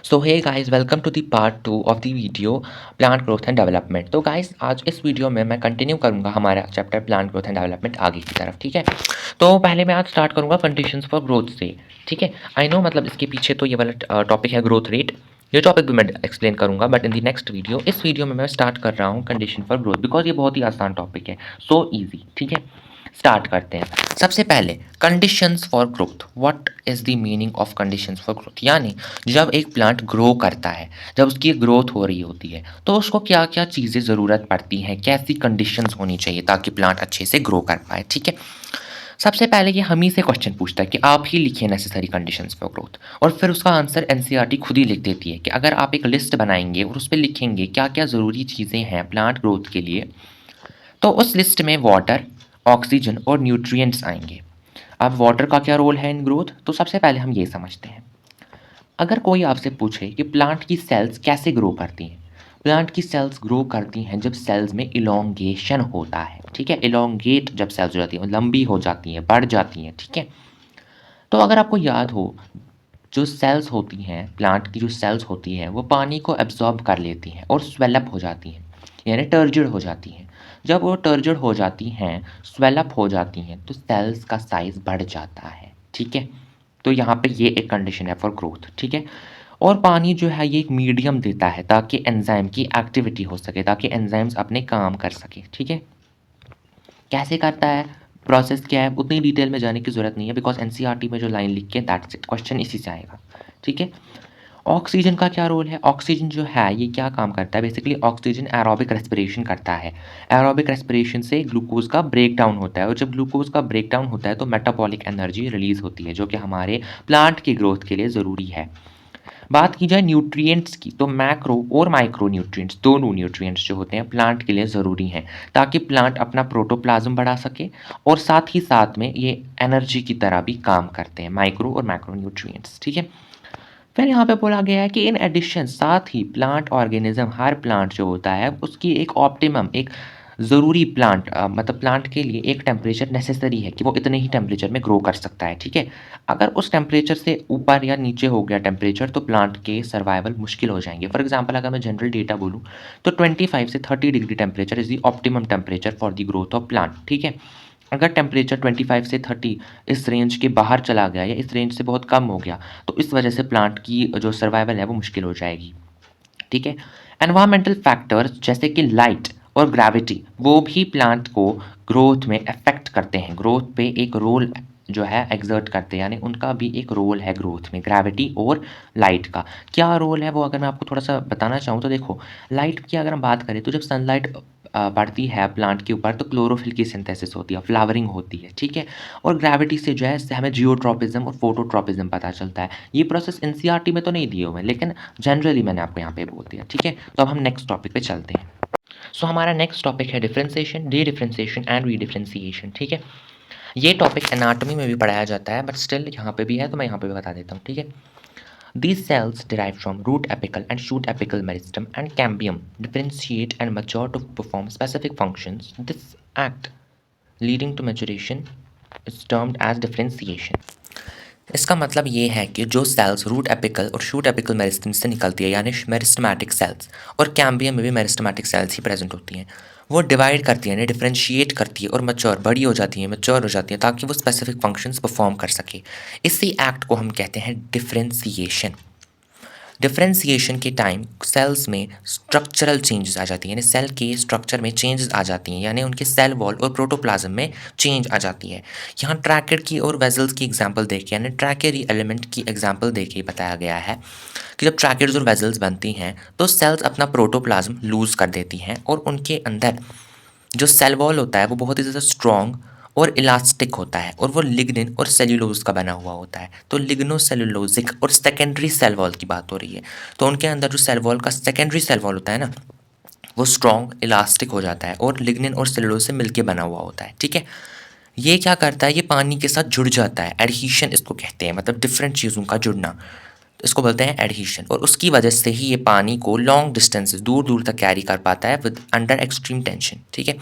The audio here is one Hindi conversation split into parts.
So hey guys welcome to the part 2 of the video plant growth and development. तो गाइस आज इस वीडियो में मैं कंटिन्यू करूंगा हमारा chapter plant growth and development आगे की तरफ। ठीक है, तो पहले मैं आज स्टार्ट करूंगा कंडीशंस फॉर ग्रोथ से। ठीक है, आई नो मतलब इसके पीछे तो ये वाला टॉपिक है ग्रोथ रेट, ये टॉपिक भी मैं एक्सप्लेन करूंगा but in the next video. इस वीडियो में मैं स्टार्ट कर रहा हूँ कंडीशन फॉर ग्रोथ बिकॉज ये बहुत ही आसान टॉपिक है, सो ईजी। ठीक है, स्टार्ट करते हैं। सबसे पहले conditions for growth. What is the meaning of conditions for growth? यानी जब एक प्लांट ग्रो करता है, जब उसकी ग्रोथ हो रही होती है तो उसको क्या क्या चीज़ें ज़रूरत पड़ती हैं, कैसी कंडीशंस होनी चाहिए ताकि प्लांट अच्छे से ग्रो कर पाए। ठीक है, सबसे पहले ये हम ही से क्वेश्चन पूछता है कि आप ही लिखिए नेसेसरी कंडीशंस फॉर ग्रोथ, और फिर उसका आंसर एनसीईआरटी खुद ही लिख देती है कि अगर आप एक लिस्ट बनाएंगे और उस पर लिखेंगे क्या क्या ज़रूरी चीज़ें हैं प्लांट ग्रोथ के लिए, तो उस लिस्ट में वाटर, ऑक्सीजन और न्यूट्रिएंट्स आएंगे। अब वाटर का क्या रोल है इन ग्रोथ, तो सबसे पहले हम ये समझते हैं। अगर कोई आपसे पूछे कि प्लांट की सेल्स कैसे ग्रो करती हैं, प्लांट की सेल्स ग्रो करती हैं जब सेल्स में इलोंगेशन होता है। ठीक है, इलोंगेट जब सेल्स हो जाती हैं, लंबी हो जाती हैं, बढ़ जाती हैं। ठीक है, तो अगर आपको याद हो, जो सेल्स होती हैं, प्लांट की जो सेल्स होती हैं वो पानी को एब्जॉर्ब कर लेती हैं और स्वेलअप हो जाती हैं, यानी टर्जिड हो जाती हैं। जब वो टर्जिड हो जाती हैं, स्वेलअप हो जाती हैं, तो सेल्स का साइज बढ़ जाता है। ठीक है, तो यहाँ पे ये एक कंडीशन है फॉर ग्रोथ। ठीक है, और पानी जो है ये एक मीडियम देता है ताकि एंजाइम की एक्टिविटी हो सके, ताकि एंजाइम्स अपने काम कर सके। ठीक है, कैसे करता है, प्रोसेस क्या है, उतनी डिटेल में जाने की ज़रूरत नहीं है बिकॉज एनसीईआरटी में जो लाइन लिख के दैट्स इट, क्वेश्चन इसी से आएगा। ठीक है, ऑक्सीजन का क्या रोल है? ऑक्सीजन जो है ये क्या काम करता है? बेसिकली ऑक्सीजन एरोबिक रेस्पिरेशन करता है। एरोबिक रेस्पिरेशन से ग्लूकोज का ब्रेक डाउन होता है, और जब ग्लूकोज का ब्रेक डाउन होता है तो मेटाबॉलिक एनर्जी रिलीज होती है जो कि हमारे प्लांट की ग्रोथ के लिए ज़रूरी है। बात की जाए न्यूट्रिएंट्स की, तो मैक्रो और माइक्रो न्यूट्रिएंट्स, दोनों न्यूट्रिएंट्स जो होते हैं प्लांट के लिए ज़रूरी हैं ताकि प्लांट अपना प्रोटोप्लाज्म बढ़ा सके, और साथ ही साथ में ये एनर्जी की तरह भी काम करते हैं, माइक्रो और मैक्रो न्यूट्रिएंट्स। ठीक है, फिर यहाँ पे बोला गया है कि इन एडिशन साथ ही प्लांट ऑर्गेनिज्म, हर प्लांट जो होता है उसकी एक ऑप्टिमम, एक ज़रूरी प्लांट मतलब प्लांट के लिए एक टेम्परेचर नेसेसरी है कि वो इतने ही टेम्परेचर में ग्रो कर सकता है। ठीक है, अगर उस टेम्परेचर से ऊपर या नीचे हो गया टेम्परेचर तो प्लांट के सर्वाइवल मुश्किल हो जाएंगे। फॉर एग्जांपल अगर मैं जनरल डेटा बोलूँ तो 25 से 30 degree temperature is the optimum temperature for the growth of plant. ठीक है, अगर टेम्परेचर 25 से 30 इस रेंज के बाहर चला गया या इस रेंज से बहुत कम हो गया तो इस वजह से प्लांट की जो सर्वाइवल है वो मुश्किल हो जाएगी। ठीक है, एनवायरमेंटल फैक्टर्स जैसे कि लाइट और ग्रेविटी वो भी प्लांट को ग्रोथ में अफेक्ट करते हैं, ग्रोथ पे एक रोल जो है एग्जर्ट करते हैं, यानी उनका भी एक रोल है ग्रोथ में। ग्रेविटी और लाइट का क्या रोल है वो अगर मैं आपको थोड़ा सा बताना चाहूँ तो देखो, लाइट की अगर हम बात करें तो जब सनलाइट पड़ती है प्लांट के ऊपर तो क्लोरोफिल की सिंथेसिस होती है, फ्लावरिंग होती है। ठीक है, और ग्रेविटी से जो है इससे हमें जियोट्रॉपिज्म और फोटोट्रॉपिज्म पता चलता है। ये प्रोसेस एनसीईआरटी में तो नहीं दिए हुए हैं लेकिन जनरली मैंने आपको यहाँ पे बोल दिया। ठीक है, तो अब हम नेक्स्ट टॉपिक पे चलते हैं। सो हमारा नेक्स्ट टॉपिक है डिफरेंशिएशन, डी डिफरेंशिएशन एंड रीडिफरेंशिएशन। ठीक है, ये टॉपिक एनाटॉमी में भी पढ़ाया जाता है बट स्टिल यहाँ पे भी है तो मैं यहाँ पे भी बता देता हूँ। ठीक है, these cells derived from root apical and shoot apical meristem and cambium differentiate and mature to perform specific functions. This act leading to maturation is termed as differentiation. इसका मतलब ये है कि जो सेल्स रूट एपिकल और शूट एपिकल मेरिस्टम से निकलती है, यानी मेरिस्टमैटिक सेल्स, और कैम्बियम में भी मेरिस्टमैटिक सेल्स ही प्रेजेंट होती हैं, वो डिवाइड करती है, डिफरेंशिएट करती है और मच्योर, बड़ी हो जाती है, मच्योर हो जाती है ताकि वो स्पेसिफिक फंक्शंस परफॉर्म कर सके। इसी एक्ट को हम कहते हैं डिफरेंशिएशन। डिफरेंशिएशन के टाइम सेल्स में स्ट्रक्चरल चेंजेस आ जाती हैं, यानी सेल के स्ट्रक्चर में चेंजेस आ जाती हैं, यानी उनके सेल वॉल और प्रोटोप्लाज्म में चेंज आ जाती है। यहाँ ट्रैकेड की और वेजल्स की एग्जांपल देके, यानी ट्रैकेड एलिमेंट की एग्जांपल देके बताया गया है कि जब ट्रैकेड्स और वेजल्स बनती हैं तो सेल्स अपना प्रोटोप्लाज्म लूज कर देती हैं, और उनके अंदर जो सेल वॉल होता है वो बहुत ही ज़्यादा स्ट्रॉन्ग और इलास्टिक होता है, और वो लिग्निन और सेल्यूलोज का बना हुआ होता है। तो लिग्नोसेल्यूलोजिक और सेकेंडरी सेल वॉल की बात हो रही है, तो उनके अंदर जो सेल वॉल का सेकेंडरी सेल वॉल होता है ना, वो स्ट्रॉन्ग इलास्टिक हो जाता है और लिग्निन और सेल्यूलोज से मिलके बना हुआ होता है। ठीक है, ये क्या करता है, ये पानी के साथ जुड़ जाता है, एडहीशन इसको कहते हैं, मतलब डिफरेंट चीज़ों का जुड़ना, इसको बोलते हैं एडहीशन, और उसकी वजह से ही ये पानी को लॉन्ग डिस्टेंसेस, दूर दूर तक कैरी कर पाता है विद अंडर एक्सट्रीम टेंशन। ठीक है,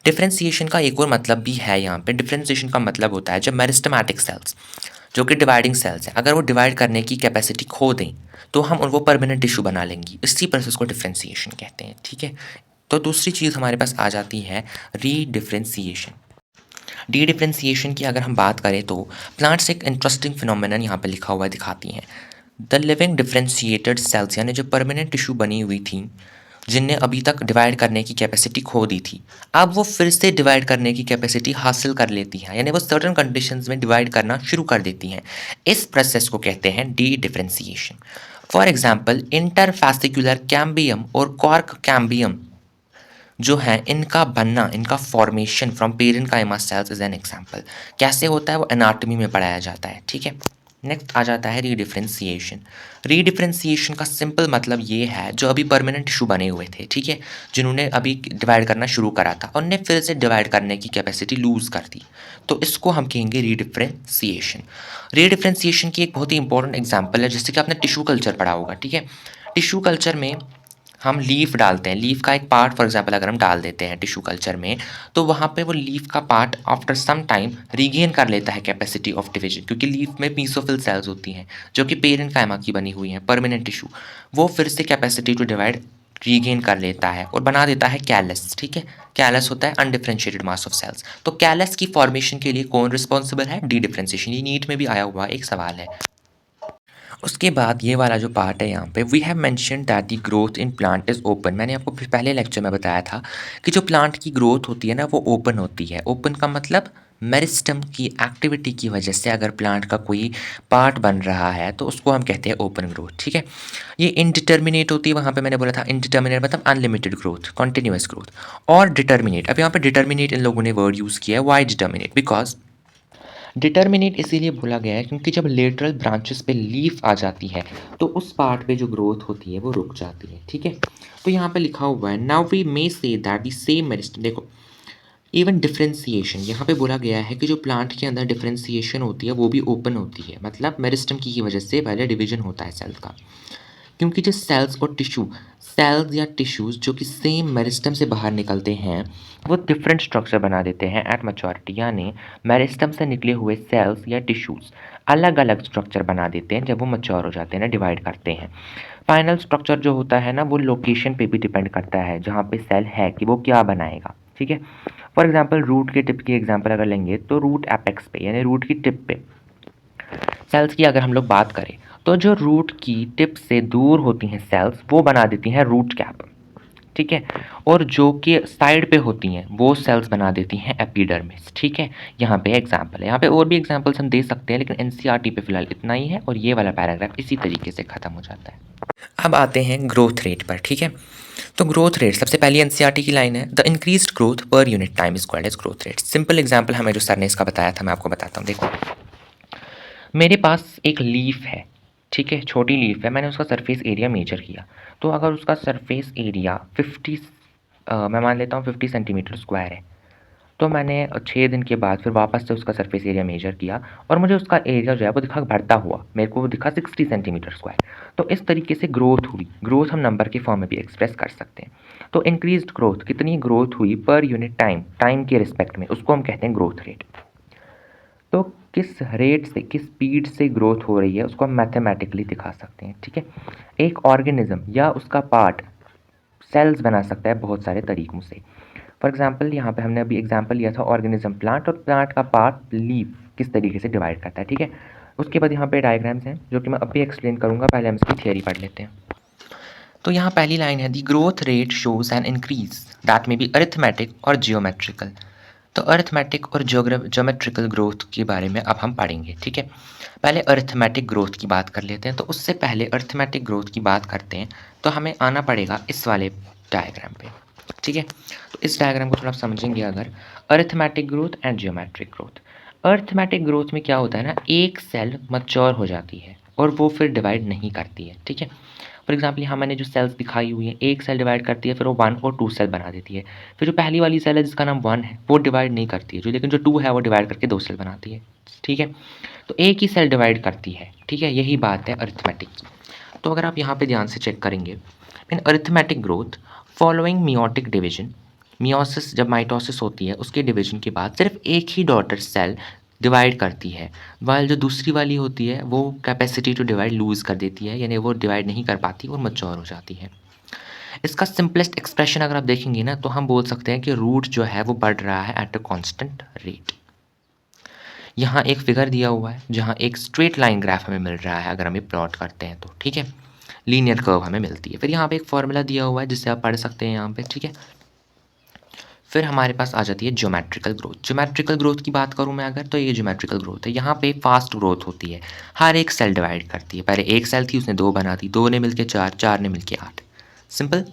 डिफरेंशिएशन का एक और मतलब भी है यहाँ पे। डिफरेंशिएशन का मतलब होता है जब मेरिस्टेमेटिक सेल्स जो कि डिवाइडिंग सेल्स हैं, अगर वो डिवाइड करने की कैपेसिटी खो दें तो हम उनको परमानेंट टिश्यू बना लेंगी। इसी प्रोसेस को डिफ्रेंसिएशन कहते हैं, ठीक है। तो दूसरी चीज़ हमारे पास आ जाती है रीडिफ्रेंसिएशन। रीडिफ्रेंसिएशन की अगर हम बात करें तो प्लांट्स एक इंटरेस्टिंग फिनोमेनन यहाँ पे लिखा हुआ दिखाती हैं। द लिविंग डिफ्रेंशिएटेड सेल्स, यानी जो परमानेंट टिश्यू बनी हुई थी जिनने अभी तक डिवाइड करने की कैपेसिटी खो दी थी, अब वो फिर से डिवाइड करने की कैपेसिटी हासिल कर लेती हैं, यानी वो सर्टेन कंडीशंस में डिवाइड करना शुरू कर देती हैं। इस प्रोसेस को कहते हैं dedifferentiation. For example interfascicular cambium और कॉर्क कैम्बियम जो है, इनका बनना, इनका formation from parenchyma cells is an example. कैसे होता है वो एनाटॉमी में पढ़ाया जाता है, ठीक है। नेक्स्ट आ जाता है रीडिफ्रेंसिएशन। रीडिफ्रेंसिएशन का सिंपल मतलब ये है, जो अभी परमानेंट टिश्यू बने हुए थे, ठीक है, जिन्होंने अभी डिवाइड करना शुरू करा था, उनने फिर से डिवाइड करने की कैपेसिटी लूज़ कर दी, तो इसको हम कहेंगे रीडिफ्रेंसिएशन। रीडिफ्रेंसिएशन की एक बहुत ही इंपॉर्टेंट एग्जाम्पल है, जैसे कि आपने टिश्यू कल्चर पढ़ा होगा, ठीक है। टिश्यू कल्चर में हम लीफ डालते हैं, लीफ का एक पार्ट फॉर एग्जांपल अगर हम डाल देते हैं टिश्यू कल्चर में, तो वहाँ पे वो लीफ का part after some time regain कर लेता है कैपेसिटी ऑफ डिवीजन, क्योंकि लीफ में पीसोफिल सेल्स होती हैं जो कि पेरेन्काइमा की बनी हुई हैं, परमानेंट टिश्यू, वो फिर से कैपेसिटी टू डिवाइड रीगेन कर लेता है और बना देता है कैलस, ठीक है। कैलस होता है अनडिफरेंशिएटेड मास ऑफ सेल्स। तो कैलस की फॉर्मेशन के लिए कौन रिस्पॉन्सिबल है? D differentiation. ये नीट में भी आया हुआ एक सवाल है। उसके बाद ये वाला जो पार्ट है यहाँ पे, we have mention that the growth in plant is open. मैंने आपको पहले लेक्चर में बताया था कि जो प्लांट की ग्रोथ होती है ना, वो ओपन होती है। ओपन का मतलब मेरिस्टम की एक्टिविटी की वजह से अगर प्लांट का कोई पार्ट बन रहा है तो उसको हम कहते हैं ओपन ग्रोथ, ठीक है। ये इनडिटर्मिनेट होती है, वहाँ पे मैंने बोला था इनडिटर्मिनेट मतलब अनलिमिटेड ग्रोथ, कॉन्टिन्यूस ग्रोथ। और डिटर्मिनेट, अब यहाँ पे डिटर्मिनेट इन लोगों ने वर्ड यूज़ किया है। Y determinate? बिकॉज डिटर्मिनेट इसीलिए बोला गया है क्योंकि जब लेटरल ब्रांचेस पे लीफ आ जाती है तो उस पार्ट पे जो ग्रोथ होती है वो रुक जाती है, ठीक है। तो यहाँ पे लिखा हुआ है now we may say that the same meristem. देखो, इवन डिफरेंशिएशन यहाँ पे बोला गया है कि जो प्लांट के अंदर डिफरेंशिएशन होती है वो भी ओपन होती है, मतलब मेरिस्टम की वजह से पहले डिवीजन होता है सेल का, क्योंकि जो सेल्स और टिश्यू, सेल्स या टिश्यूज़ जो कि सेम मेरिस्टम से बाहर निकलते हैं वो डिफरेंट स्ट्रक्चर बना देते हैं एट मैच्योरिटी, यानी मेरिस्टम से निकले हुए सेल्स या टिश्यूज़ अलग अलग स्ट्रक्चर बना देते हैं जब वो मैच्योर हो जाते हैं ना, डिवाइड करते हैं। फाइनल स्ट्रक्चर जो होता है ना, वो लोकेशन पे भी डिपेंड करता है जहाँ पे सेल है कि वो क्या बनाएगा, ठीक है। फॉर एग्जाम्पल रूट के टिप की एग्जाम्पल अगर लेंगे तो रूट एपेक्स पे यानी रूट की टिप पे सेल्स की अगर हम लोग बात करें तो जो रूट की टिप से दूर होती हैं सेल्स वो बना देती हैं रूट कैप, ठीक है। और जो कि साइड पे होती हैं वो सेल्स बना देती हैं एपिडर्मिस, ठीक है। यहाँ पे एग्जांपल है, यहाँ पे और भी एग्जांपल्स हम दे सकते हैं, लेकिन एनसीईआरटी पे फिलहाल इतना ही है और ये वाला पैराग्राफ इसी तरीके से ख़त्म हो जाता है। अब आते हैं ग्रोथ रेट पर, ठीक है। तो ग्रोथ रेट सबसे पहली एनसीईआरटी की लाइन है, the increased growth per unit time is called as growth rate. Simple example हमें जो सर ने इसका बताया था मैं आपको बताता हूँ। देखो, मेरे पास एक लीफ है, ठीक है, छोटी लीफ है, मैंने उसका सरफेस एरिया मेजर किया, तो अगर उसका सरफेस एरिया 50 मैं मान लेता हूँ 50 सेंटीमीटर स्क्वायर है, तो मैंने 6 दिन के बाद फिर वापस से उसका सरफेस एरिया मेजर किया और मुझे उसका एरिया जो है वो दिखा बढ़ता हुआ, मेरे को वो दिखा 60 सेंटीमीटर स्क्वायर। तो इस तरीके से ग्रोथ हुई। ग्रोथ हम नंबर के फॉर्म में भी एक्सप्रेस कर सकते हैं। तो इंक्रीज्ड ग्रोथ, कितनी ग्रोथ हुई पर यूनिट टाइम, टाइम के रिस्पेक्ट में, उसको हम कहते हैं ग्रोथ रेट। तो किस रेट से, किस स्पीड से ग्रोथ हो रही है उसको हम मैथमेटिकली दिखा सकते हैं, ठीक है। एक ऑर्गेनिज्म या उसका पार्ट सेल्स बना सकता है बहुत सारे तरीकों से। फॉर एग्जांपल यहाँ पे हमने अभी एग्जांपल लिया था ऑर्गेनिज्म प्लांट, और प्लांट का पार्ट लीफ किस तरीके से डिवाइड करता है, ठीक है। उसके बाद यहाँ पे डायग्राम्स हैं जो कि मैं अभी एक्सप्लेन करूँगा, पहले हम इसकी थियरी पढ़ लेते हैं। तो यहाँ पहली लाइन है, the growth rate shows an increase that may be arithmetic और जियोमेट्रिकल। तो अरिथमेटिक और ज्योमेट्रिकल ग्रोथ के बारे में अब हम पढ़ेंगे, ठीक है। पहले अरिथमेटिक ग्रोथ की बात कर लेते हैं। तो उससे पहले अरिथमेटिक ग्रोथ की बात करते हैं तो हमें आना पड़ेगा इस वाले डायग्राम पे, ठीक है। तो इस डायग्राम को थोड़ा समझेंगे अगर, arithmetic growth and geometric growth. Arithmetic growth में क्या होता है ना, एक सेल मैच्योर हो जाती है और वो फिर डिवाइड नहीं करती है, ठीक है। फॉर एग्जाम्पल यहाँ मैंने जो सेल्स दिखाई हुई हैं, एक सेल डिवाइड करती है फिर वो 1 और 2 सेल बना देती है। फिर जो पहली वाली सेल है जिसका नाम 1 है वो डिवाइड नहीं करती है, जो लेकिन जो 2 है वो डिवाइड करके 2 सेल बनाती है, ठीक है। तो एक ही सेल डिवाइड करती है, ठीक है, यही बात है अरिथमेटिक की। तो अगर आप यहाँ पे ध्यान से चेक करेंगे, in arithmetic growth following meiotic division, meiosis जब माइटोसिस होती है उसके डिवीजन के बाद सिर्फ एक ही डॉटर सेल डिवाइड करती है, वाइल जो दूसरी वाली होती है वो कैपेसिटी टू डिवाइड लूज़ कर देती है, यानी वो डिवाइड नहीं कर पाती और मैच्योर हो जाती है। इसका सिंपलेस्ट एक्सप्रेशन अगर आप देखेंगे ना तो हम बोल सकते हैं कि रूट जो है वो बढ़ रहा है एट अ कांस्टेंट रेट। यहाँ एक फिगर दिया हुआ है जहाँ एक स्ट्रेट लाइन ग्राफ हमें मिल रहा है अगर हम ये प्लॉट करते हैं तो, ठीक है, लीनियर कर्व हमें मिलती है। फिर यहाँ पे एक फॉर्मूला दिया हुआ है जिससे आप पढ़ सकते हैं यहाँ पे, ठीक है। फिर हमारे पास आ जाती है ज्योमेट्रिकल ग्रोथ। ज्योमेट्रिकल ग्रोथ की बात करूँ मैं अगर, तो ये ज्योमेट्रिकल ग्रोथ है। यहाँ पे फास्ट ग्रोथ होती है, हर एक सेल डिवाइड करती है। पहले एक सेल थी, उसने दो बना दी, दो ने मिलके चार, चार ने मिलके आठ, सिंपल।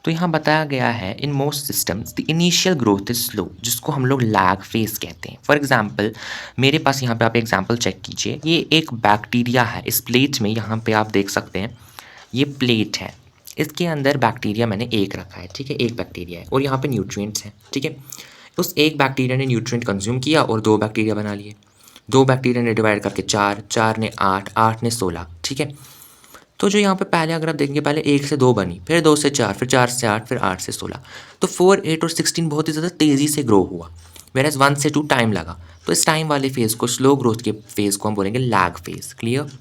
तो यहाँ बताया गया है in most systems the initial growth is slow, जिसको हम लोग लैग फेज कहते हैं। फॉर एग्जाम्पल मेरे पास यहाँ पे आप एग्जाम्पल चेक कीजिए, ये एक बैक्टीरिया है। इस प्लेट में यहाँ पे आप देख सकते हैं ये प्लेट है, इसके अंदर बैक्टीरिया मैंने एक रखा है, ठीक है, एक बैक्टीरिया है और यहाँ पे न्यूट्रिएंट्स हैं, ठीक है। उस एक बैक्टीरिया ने न्यूट्रिएंट कंज्यूम किया और दो बैक्टीरिया बना लिए, दो बैक्टीरिया ने डिवाइड करके चार, चार ने आठ, आठ ने 16, ठीक है। तो जो यहाँ पे पहले अगर आप देखेंगे, पहले एक से दो बनी, फिर दो से चार, फिर चार से आठ, फिर आठ से 16, तो 4, 8 और 16 बहुत ही ज़्यादा तेज़ी से ग्रो हुआ, वेयर 1 से 2 टाइम लगा। तो इस टाइम वाले फेज़ को, स्लो ग्रोथ के फेज़ को हम बोलेंगे लैग फेज़, क्लियर।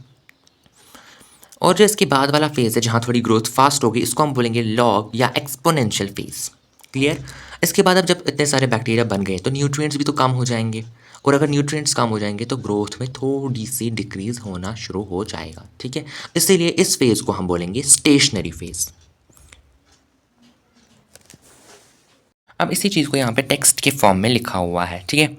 और जो इसके बाद वाला फेज़ है जहाँ थोड़ी ग्रोथ फास्ट होगी, इसको हम बोलेंगे लॉग या एक्सपोनेंशियल फेज़, क्लियर। इसके बाद अब जब इतने सारे बैक्टीरिया बन गए तो न्यूट्रिएंट्स भी तो कम हो जाएंगे, और अगर न्यूट्रिएंट्स कम हो जाएंगे तो ग्रोथ में थोड़ी सी डिक्रीज होना शुरू हो जाएगा, ठीक है। इसीलिए इस फेज़ को हम बोलेंगे स्टेशनरी फेज़। अब इसी चीज़ को यहाँ पे टेक्स्ट के फॉर्म में लिखा हुआ है, ठीक है।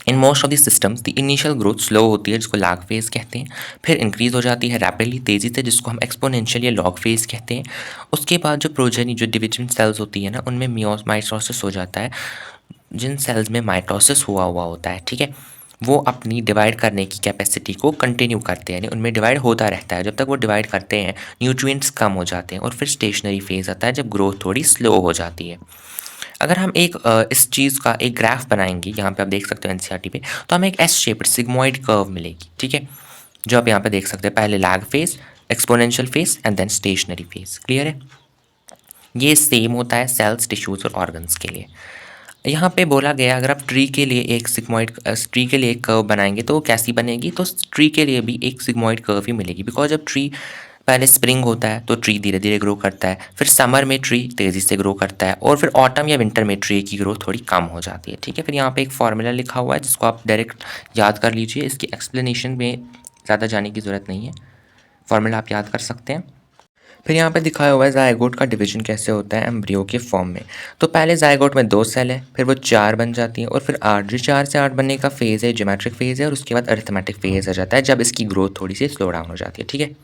In most of the systems the initial growth slow होती है, जिसको लैग फेज कहते हैं, फिर इंक्रीज हो जाती है रैपिडली, तेज़ी से, जिसको हम एक्सपोनेंशियल या लॉग फेज कहते हैं। उसके बाद जो प्रोजेनी, जो डिविजन सेल्स होती है ना, उनमें माइटोसिस हो जाता है। जिन सेल्स में माइटोसिस हुआ हुआ होता है, ठीक है, वो अपनी डिवाइड करने की कैपेसिटी को कंटिन्यू करते हैं, यानी उनमें डिवाइड होता रहता है। जब तक वो डिवाइड करते हैं न्यूट्रिएंट्स कम हो जाते हैं, और फिर स्टेशनरी फेज आता है जब ग्रोथ थोड़ी स्लो हो जाती है। अगर हम एक इस चीज़ का एक ग्राफ बनाएंगे, यहाँ पे आप देख सकते हो एनसीईआरटी पे, तो हमें एक एस शेप्ड सिग्मोइड कर्व मिलेगी, ठीक है, जो आप यहाँ पे देख सकते हैं, पहले lag phase, exponential phase and then stationary phase, clear है। ये सेम होता है सेल्स, टिश्यूज और ऑर्गन्स के लिए। यहाँ पे बोला गया अगर आप ट्री के लिए एक सिग्मोइड, ट्री के लिए एक कर्व बनाएंगे तो वो कैसी बनेगी, तो ट्री के लिए भी एक सिग्मोइड कर्व ही मिलेगी। बिकॉज जब ट्री, पहले स्प्रिंग होता है तो ट्री धीरे धीरे ग्रो करता है, फिर समर में ट्री तेज़ी से ग्रो करता है, और फिर ऑटम या विंटर में ट्री की ग्रोथ थोड़ी कम हो जाती है, ठीक है। फिर यहाँ पे एक फॉर्मूला लिखा हुआ है जिसको आप डायरेक्ट याद कर लीजिए, इसकी एक्सप्लेनेशन में ज़्यादा जाने की ज़रूरत नहीं है, फॉर्मूला आप याद कर सकते हैं। फिर यहाँ पे दिखाया हुआ है जायगोट का डिवीजन कैसे होता है एम्ब्रियो के फॉर्म में। तो पहले जायगोट में 2 सेल है, फिर वो 4 बन जाती हैं, और फिर 8, जो 4 से 8 बनने का फेज़ है ज्योमेट्रिक फेज़ है, और उसके बाद अरिथमेटिक फेज़ आ जाता है जब इसकी ग्रोथ थोड़ी सी स्लो डाउन हो जाती है, ठीक है।